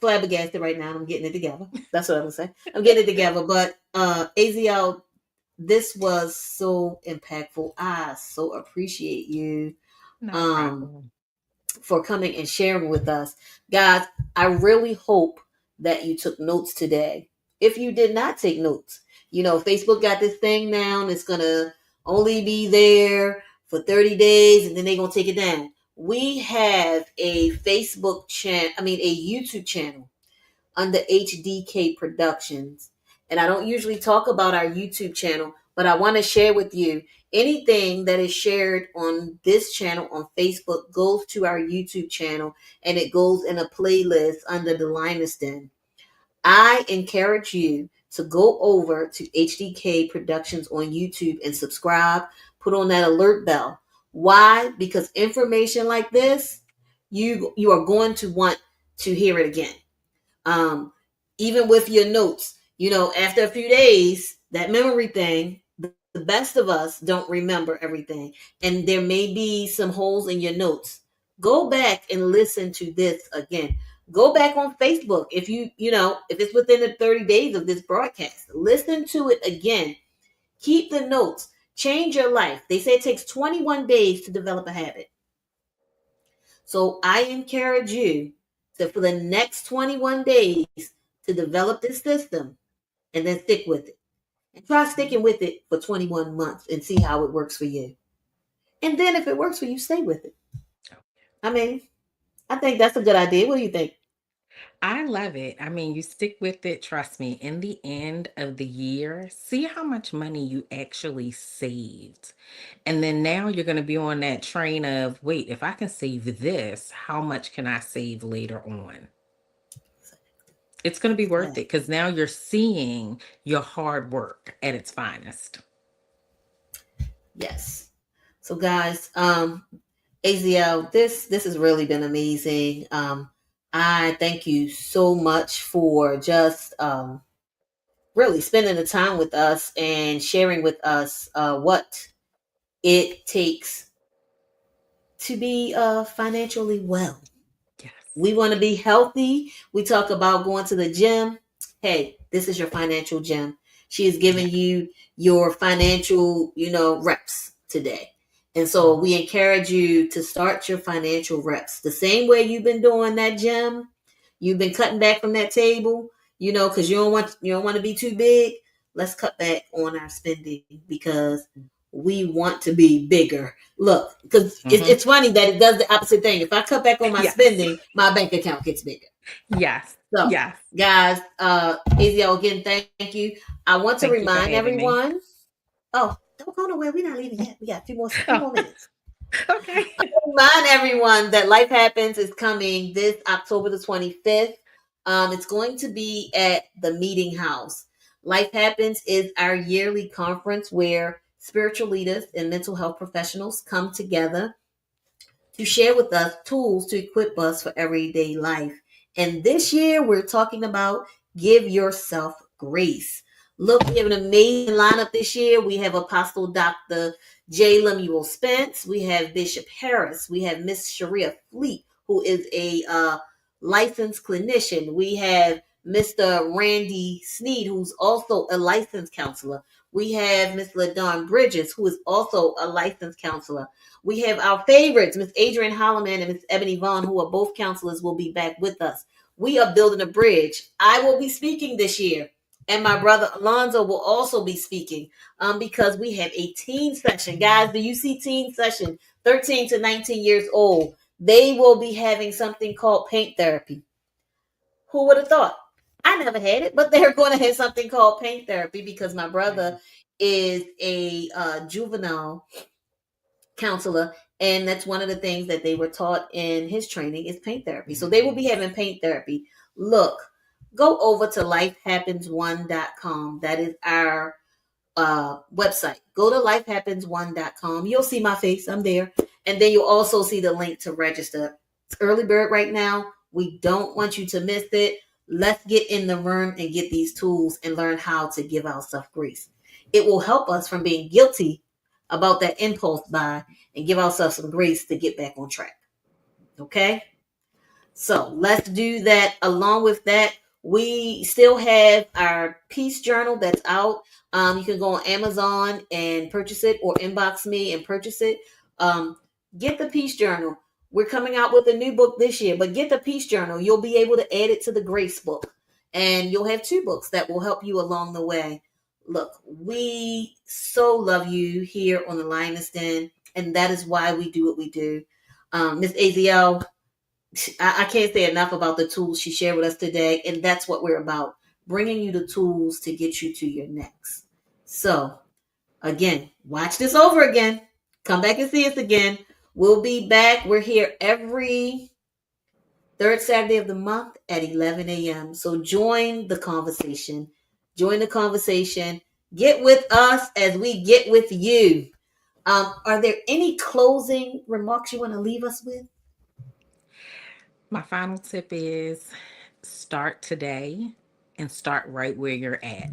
flabbergasted right now. I'm getting it together. That's what I'm gonna say. I'm getting it together. But AZL, this was so impactful. I so appreciate you. No Um, problem. for coming and sharing with us. Guys, I really hope that you took notes today. If you did not take notes, Facebook got this thing now, and it's going to only be there for 30 days and then they're going to take it down. We have a YouTube channel under HDK Productions. And I don't usually talk about our YouTube channel, but I want to share with you anything that is shared on this channel on Facebook goes to our YouTube channel and it goes in a playlist under the Linus Den. I encourage you to go over to HDK Productions on YouTube and subscribe, put on that alert bell. Why? Because information like this, you are going to want to hear it again. um, Even with your notes, after a few days, that memory thing, the best of us don't remember everything. And there may be some holes in your notes. Go back and listen to this again. Go back on Facebook if it's within the 30 days of this broadcast. Listen to it again. Keep the notes. Change your life. They say it takes 21 days to develop a habit. So I encourage you to, for the next 21 days, to develop this system and then stick with it. And try sticking with it for 21 months and see how it works for you. And then if it works for you, stay with it. I mean, I think that's a good idea. What do you think? I love it. I mean, you stick with it, trust me. In the end of the year, see how much money you actually saved. And then now you're going to be on that train of, wait, if I can save this, how much can I save later on? It's going to be worth Exactly. it because now you're seeing your hard work at its finest. Yes. So guys, AZL, this has really been amazing. I thank you so much for just really spending the time with us and sharing with us what it takes to be financially well. Yes. We want to be healthy. We talk about going to the gym. Hey, this is your financial gym. She is Yeah. giving you your financial, reps today. And so we encourage you to start your financial reps the same way you've been doing that gym. You've been cutting back from that table, because you don't want to be too big. Let's cut back on our spending because we want to be bigger. Look, because Mm-hmm. it's funny that it does the opposite thing. If I cut back on my Yes. spending, my bank account gets bigger. Yes. So, Yes. guys, AZL, again, thank you. I want to Thank you for remind having me. everyone. Oh, don't go nowhere. We're not leaving yet. We got a few more Oh, minutes. okay. Remind everyone that Life Happens is coming this October the 25th. It's going to be at the Meeting House. Life Happens is our yearly conference where spiritual leaders and mental health professionals come together to share with us tools to equip us for everyday life. And this year, we're talking about give yourself grace. Look, we have an amazing lineup this year. We have Apostle Dr. J. Lemuel Spence. We have Bishop Harris. We have Miss Sharia Fleet, who is a licensed clinician. We have Mr. Randy Sneed, who's also a licensed counselor. We have Miss LaDon Bridges, who is also a licensed counselor. We have our favorites, Miss Adrienne Holloman and Miss Ebony Vaughn, who are both counselors, will be back with us. We are building a bridge. I will be speaking this year, and my brother Alonzo will also be speaking because we have a teen session. Guys, do you see teen session? 13 to 19 years old. They will be having something called paint therapy. Who would have thought? I never had it, but they're going to have something called paint therapy because my brother is a juvenile counselor, and that's one of the things that they were taught in his training is paint therapy. So they will be having paint therapy. Look, go over to lifehappens1.com. That is our website. Go to lifehappens1.com. You'll see my face. I'm there. And then you'll also see the link to register. It's early bird right now. We don't want you to miss it. Let's get in the room and get these tools and learn how to give ourselves grace. It will help us from being guilty about that impulse buy and give ourselves some grace to get back on track. Okay? So let's do that. Along with that, we still have our peace journal that's out. You can go on Amazon and purchase it, or inbox me and purchase it. Get the peace journal. We're coming out with a new book this year, but get the peace journal. You'll be able to add it to the grace book, and you'll have two books that will help you along the way. Look, we so love you here on the Lioness Den, and that is why we do what we do. Miss Azl, I can't say enough about the tools she shared with us today, and that's what we're about, bringing you the tools to get you to your next. So, again, watch this over again. Come back and see us again. We'll be back. We're here every third Saturday of the month at 11 a.m. So, join the conversation. Join the conversation. Get with us as we get with you. Are there any closing remarks you want to leave us with? My final tip is start today and start right where you're at.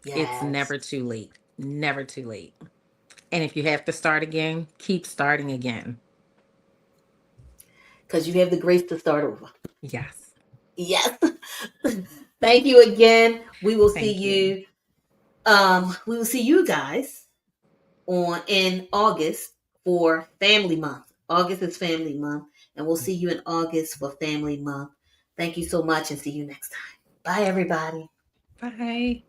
It's Yes. never too late. Never too late. And if you have to start again, keep starting again. Because you have the grace to start over. Yes. Yes. Thank you again. We will see Thank you. you. We will see you guys on in August for Family Month. August is Family Month, and we'll see you in August for Family Month. Thank you so much, and see you next time. Bye, everybody. Bye.